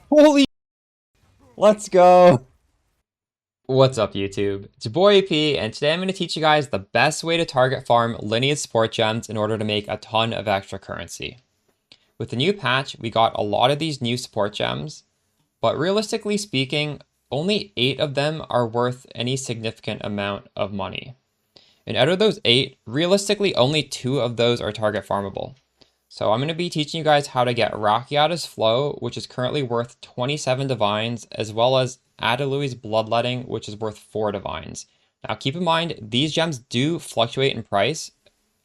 Holy, let's go. What's up, YouTube? It's your boy AP, and today I'm going to teach you guys the best way to target farm Lineage Sport Gems in order to make a ton of extra currency. With the new patch, we got a lot of these new Sport Gems, but realistically speaking, only 8 of them are worth any significant amount of money. And out of those 8, realistically only 2 of those are target farmable. So I'm going to be teaching you guys how to get Rakiata's Flow, which is currently worth 27 divines, as well as Atalui's Bloodletting, which is worth 4 divines. Now keep in mind, these gems do fluctuate in price.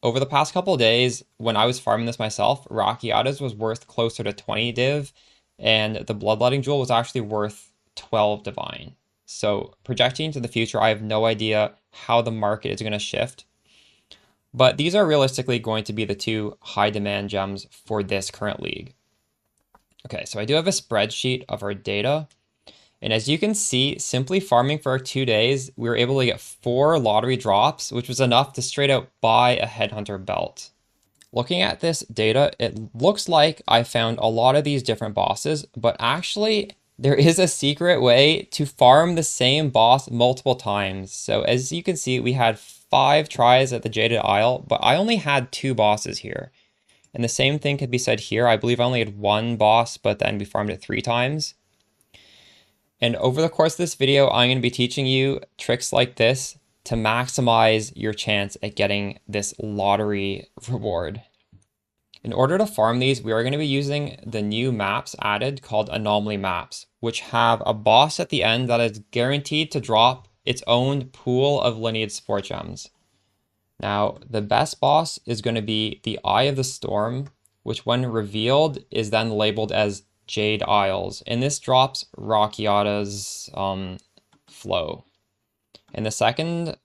Over the past couple of days, when I was farming this myself, Rakiata's was worth closer to 20 div, and the Bloodletting Jewel was actually worth 12 divine. So projecting to the future, I have no idea how the market is going to shift. But these are realistically going to be the 2 high demand gems for this current league. Okay, so I do have a spreadsheet of our data. And as you can see, simply farming for 2 days, we were able to get 4 lottery drops, which was enough to straight out buy a headhunter belt. Looking at this data, it looks like I found a lot of these different bosses, but actually there is a secret way to farm the same boss multiple times. So as you can see, we had 5 tries at the Jaded Isle, but I only had 2 bosses here. And the same thing could be said here. I believe I only had 1 boss, but then we farmed it 3 times. And over the course of this video, I'm going to be teaching you tricks like this to maximize your chance at getting this lottery reward. In order to farm these, we are going to be using the new maps added called anomaly maps, which have a boss at the end that is guaranteed to drop its own pool of lineage sport gems. Now, the best boss is going to be the Eye of the Storm, which when revealed is then labeled as Jade Isles, and this drops Rakiata's flow. And the second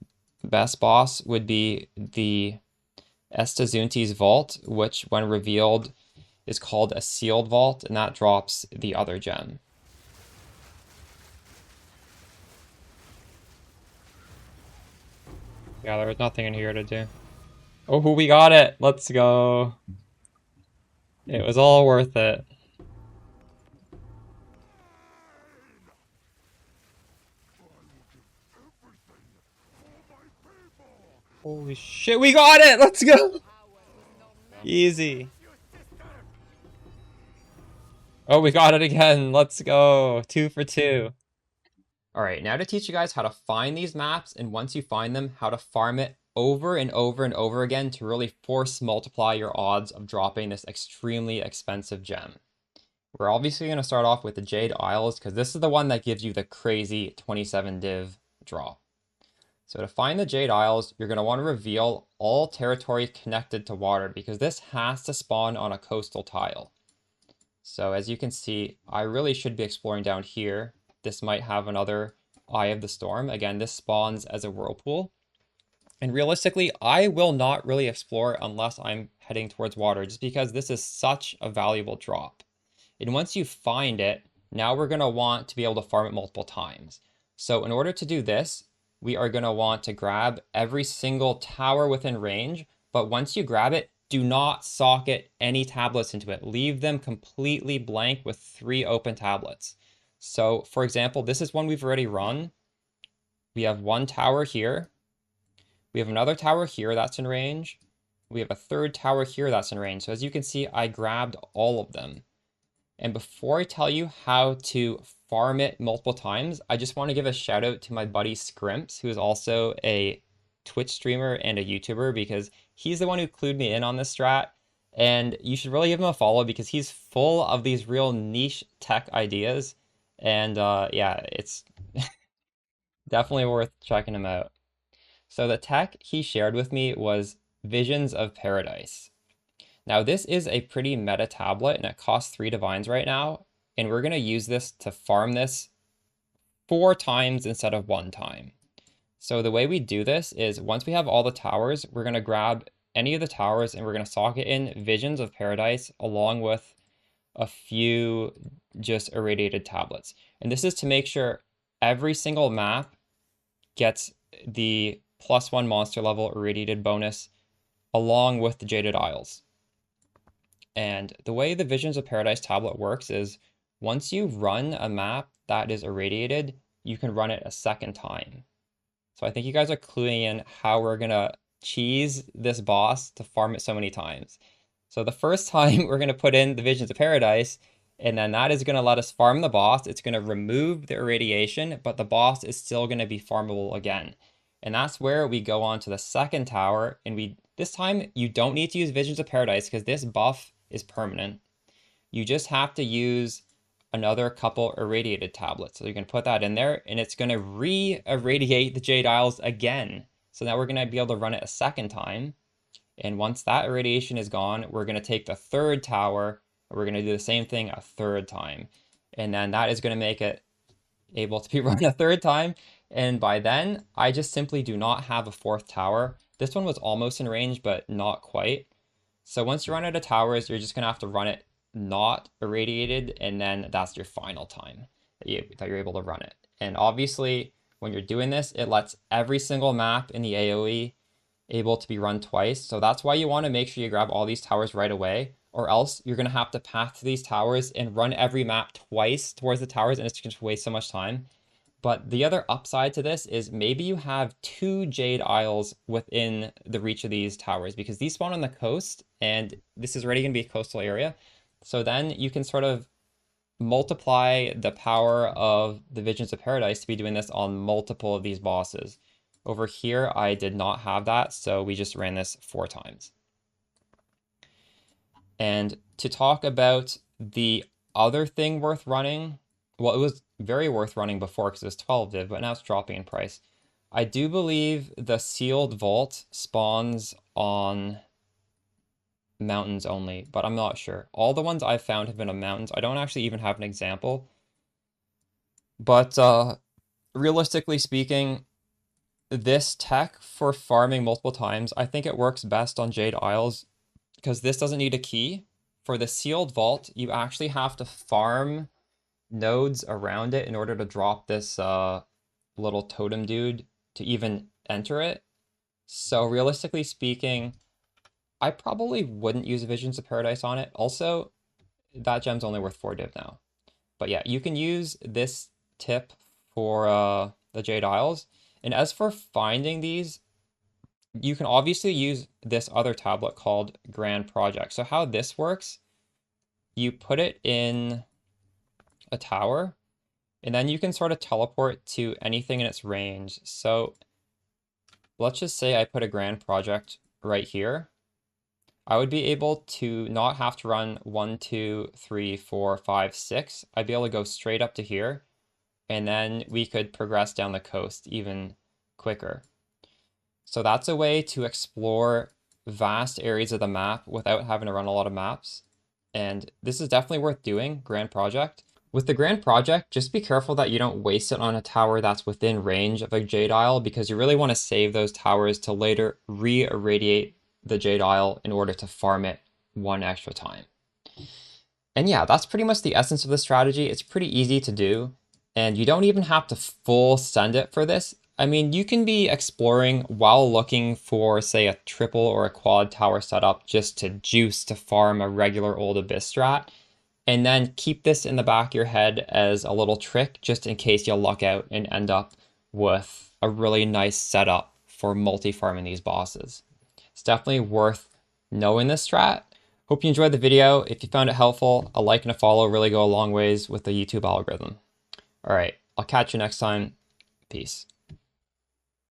best boss would be the Estazunti's Vault, which when revealed is called a Sealed Vault, and that drops the other gem. Yeah, there was nothing in here to do. Oh, we got it! Let's go! It was all worth it. Holy shit, we got it! Let's go! Easy. Oh, we got it again. Let's go. 2 for 2. All right, now to teach you guys how to find these maps, and once you find them, how to farm it over and over and over again to really force multiply your odds of dropping this extremely expensive gem. We're obviously going to start off with the Jade Isles because this is the one that gives you the crazy 27 div drop. So to find the Jade Isles, you're going to want to reveal all territory connected to water because this has to spawn on a coastal tile. So as you can see, I really should be exploring down here. This might have another Eye of the Storm. Again, this spawns as a whirlpool. And realistically, I will not really explore unless I'm heading towards water, just because this is such a valuable drop. And once you find it, now we're going to want to be able to farm it multiple times. So in order to do this, we are going to want to grab every single tower within range. But once you grab it, do not socket any tablets into it. Leave them completely blank with 3 open tablets. So for example, this is one we've already run. We have 1 tower here. We have another tower here that's in range. We have a 3rd tower here that's in range. So as you can see, I grabbed all of them. And before I tell you how to farm it multiple times, I just want to give a shout out to my buddy Scrimps, who is also a Twitch streamer and a YouTuber, because he's the one who clued me in on this strat. And you should really give him a follow because he's full of these real niche tech ideas. And yeah, it's definitely worth checking him out. So the tech he shared with me was Visions of Paradise. Now this is a pretty meta tablet and it costs 3 divines right now. And we're going to use this to farm this 4 times instead of 1 time. So the way we do this is once we have all the towers, we're going to grab any of the towers and we're going to socket in Visions of Paradise along with a few just irradiated tablets. And this is to make sure every single map gets the +1 monster level irradiated bonus along with the Jaded Isles. And the way the Visions of Paradise tablet works is once you run a map that is irradiated, you can run it a second time. So I think you guys are cluing in how we're gonna cheese this boss to farm it so many times. So the first time we're gonna put in the Visions of Paradise, and then that is gonna let us farm the boss. It's gonna remove the irradiation, but the boss is still gonna be farmable again. And that's where we go on to the second tower, and this time you don't need to use Visions of Paradise because this buff is permanent. You just have to use another couple irradiated tablets. So you can put that in there and it's going to re-irradiate the Jade Isles again. So now we're going to be able to run it a second time. And once that irradiation is gone, we're going to take the third tower and we're going to do the same thing a third time. And then that is going to make it able to be run a third time. And by then, I just simply do not have a fourth tower. This one was almost in range, but not quite. So once you run out of towers, you're just going to have to run it not irradiated, and then that's your final time that you're able to run it. And obviously, when you're doing this, it lets every single map in the AoE able to be run twice. So that's why you want to make sure you grab all these towers right away, or else you're going to have to path to these towers and run every map twice towards the towers, and it's going to waste so much time. But the other upside to this is maybe you have 2 Jade Isles within the reach of these towers, because these spawn on the coast, and this is already going to be a coastal area. So then you can sort of multiply the power of the Visions of Paradise to be doing this on multiple of these bosses. Over here, I did not have that, so we just ran this 4 times. And to talk about the other thing worth running, well, it was very worth running before because it was 12 div, but now it's dropping in price. I do believe the sealed vault spawns on mountains only, but I'm not sure. All the ones I've found have been on mountains. I don't actually even have an example. But realistically speaking, this tech for farming multiple times, I think it works best on Jade Isles because this doesn't need a key. For the sealed vault, you actually have to farm nodes around it in order to drop this little totem dude to even enter it. So realistically speaking, I probably wouldn't use Visions of Paradise on it. Also, that gem's only worth 4 div now. But yeah, you can use this tip for the Jade Isles. And as for finding these, you can obviously use this other tablet called Grand Project. So how this works, you put it in a tower, and then you can sort of teleport to anything in its range. So let's just say I put a Grand Project right here. I would be able to not have to run 1, 2, 3, 4, 5, 6. I'd be able to go straight up to here, and then we could progress down the coast even quicker. So that's a way to explore vast areas of the map without having to run a lot of maps. And this is definitely worth doing, Grand Project. With the Grand Project, just be careful that you don't waste it on a tower that's within range of a Jade Isle, because you really want to save those towers to later re-irradiate the Jade Isle in order to farm it 1 extra time. And yeah, that's pretty much the essence of the strategy. It's pretty easy to do, and you don't even have to full send it for this. I mean, you can be exploring while looking for, say, a triple or a quad tower setup just to juice to farm a regular old Abyss strat, and then keep this in the back of your head as a little trick just in case you'll luck out and end up with a really nice setup for multi-farming these bosses. It's definitely worth knowing this strat. Hope you enjoyed the video. If you found it helpful, a like and a follow really go a long ways with the YouTube algorithm. All right, I'll catch you next time. Peace.